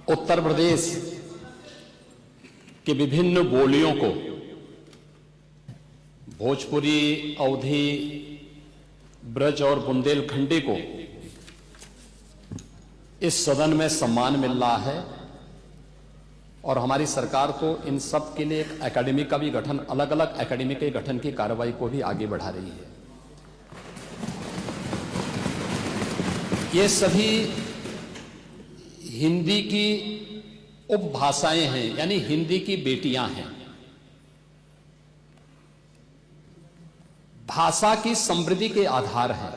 उत्तर प्रदेश के विभिन्न बोलियों को, भोजपुरी, अवधी, ब्रज और बुंदेलखंडी को इस सदन में सम्मान मिल रहा है और हमारी सरकार को इन सब के लिए एक एकेडमी का भी गठन, अलग अलग एकेडमी के गठन की कार्रवाई को भी आगे बढ़ा रही है। ये सभी हिंदी की उपभाषाएं हैं, यानी हिंदी की बेटियां हैं। भाषा की समृद्धि के आधार हैं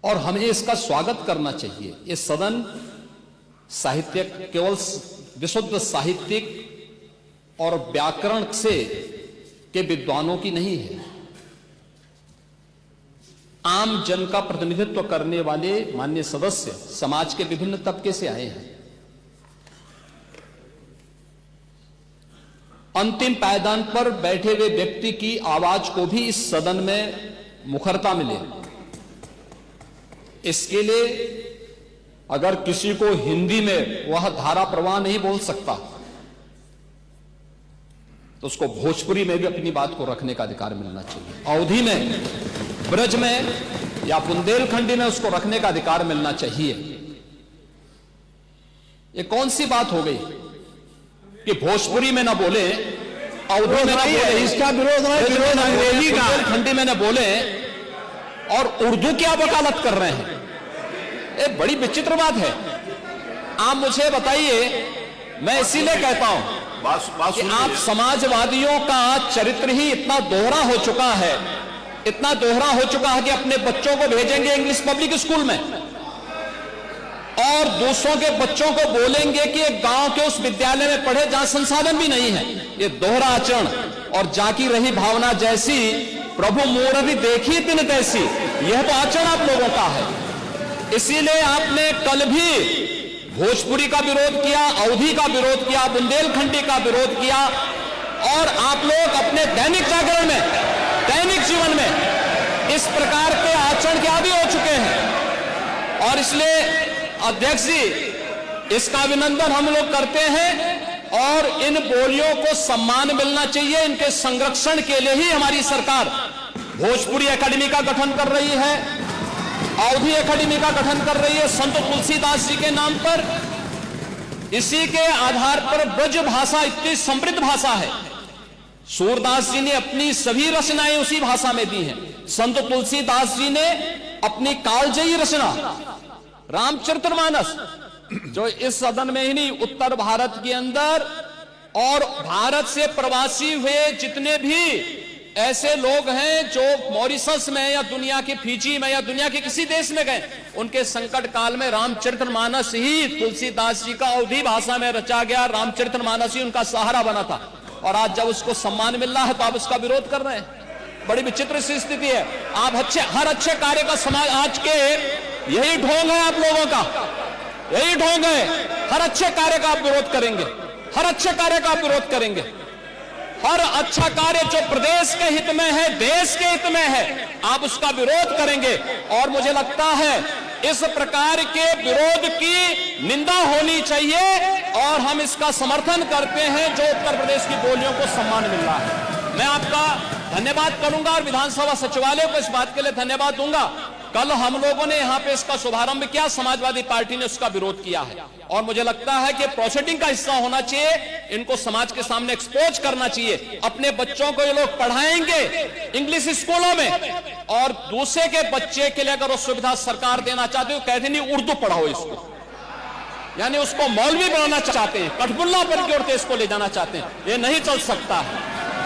और हमें इसका स्वागत करना चाहिए। ये सदन साहित्य केवल विशुद्ध साहित्यिक और व्याकरण से के विद्वानों की नहीं है, आम जन का प्रतिनिधित्व करने वाले माननीय सदस्य समाज के विभिन्न तबके से आए हैं। अंतिम पायदान पर बैठे हुए व्यक्ति की आवाज को भी इस सदन में मुखरता मिले। इसके लिए अगर किसी को हिंदी में वह धारा प्रवाह नहीं बोल सकता तो उसको भोजपुरी में भी अपनी बात को रखने का अधिकार मिलना चाहिए, अवधी में, ब्रज में या बुंदेलखंडी में उसको रखने का अधिकार मिलना चाहिए। ये कौन सी बात हो गई कि भोजपुरी में ना बोले, अवधी में ना बोले, इसका विरोध अंग्रेजी का, बुंदेलखंडी में ना बोले और उर्दू की आप वकालत कर रहे हैं। ये बड़ी विचित्र बात है। आप मुझे बताइए, मैं इसीलिए कहता हूं कि आप समाजवादियों का चरित्र ही इतना दोहरा हो चुका है, इतना दोहरा हो चुका है कि अपने बच्चों को भेजेंगे इंग्लिश पब्लिक स्कूल में और दूसरों के बच्चों को बोलेंगे कि एक गांव के उस विद्यालय में पढ़े जहां संसाधन भी नहीं है। ये दोहरा आचरण और जाकी रही भावना जैसी प्रभु मूर्ति देखी दिन तैसी, यह तो आचरण आप लोगों का है। इसीलिए आपने कल भी भोजपुरी का विरोध किया, अवधी का विरोध किया, बुंदेलखंडी का विरोध किया और आप लोग अपने दैनिक जागरण में, दैनिक जीवन में इस प्रकार के आचरण के आदी हो चुके हैं। और इसलिए अध्यक्ष जी, इसका अभिनंदन हम लोग करते हैं और इन बोलियों को सम्मान मिलना चाहिए। इनके संरक्षण के लिए ही हमारी सरकार भोजपुरी एकेडमी का गठन कर रही है, अवधी एकेडमी का गठन कर रही है संत तुलसीदास जी के नाम पर। इसी के आधार पर ब्रज भाषा इतनी समृद्ध भाषा है। सूरदास जी ने अपनी सभी रचनाएं उसी भाषा में दी हैं। संत तुलसीदास जी ने अपनी कालजयी रचना रामचरितमानस, जो इस सदन में ही नहीं, उत्तर भारत के अंदर और भारत से प्रवासी हुए जितने भी ऐसे लोग हैं जो मॉरिशस में या दुनिया के फिजी में या दुनिया के किसी देश में गए, उनके संकट काल में रामचरितमानस ही तुलसीदास जी का अवधी भाषा में रचा गया, रामचरितमानस ही उनका सहारा बना था। और आज जब उसको सम्मान मिल रहा है तो आप उसका विरोध कर रहे हैं। बड़ी विचित्र सी स्थिति है। आप हर अच्छे कार्य का समाज, आज के यही ढोंग है आप लोगों का, यही ढोंग है। हर अच्छे कार्य का आप विरोध करेंगे, हर अच्छे कार्य का आप विरोध करेंगे। हर अच्छा कार्य जो प्रदेश के हित में है, देश के हित में है, आप उसका विरोध करेंगे। और मुझे लगता है इस प्रकार के विरोध की निंदा होनी चाहिए और हम इसका समर्थन करते हैं जो उत्तर प्रदेश की बोलियों को सम्मान मिल रहा है। मैं आपका धन्यवाद करूंगा और विधानसभा सचिवालय को इस बात के लिए धन्यवाद दूंगा। कल हम लोगों ने यहां पे इसका शुभारंभ किया, समाजवादी पार्टी ने उसका विरोध किया है और मुझे लगता है कि प्रोसीडिंग का हिस्सा होना चाहिए। इनको समाज के सामने एक्सपोज करना चाहिए। अपने बच्चों को ये लोग पढ़ाएंगे इंग्लिश स्कूलों में और दूसरे के बच्चे के लिए अगर वो सुविधा सरकार देना चाहते हो, कहते नहीं उर्दू पढ़ाओ इसको, यानी उसको मौलवी बनाना चाहते हैं, कठपुल्ला पर की ओर इसको ले जाना चाहते हैं। ये नहीं चल सकता है।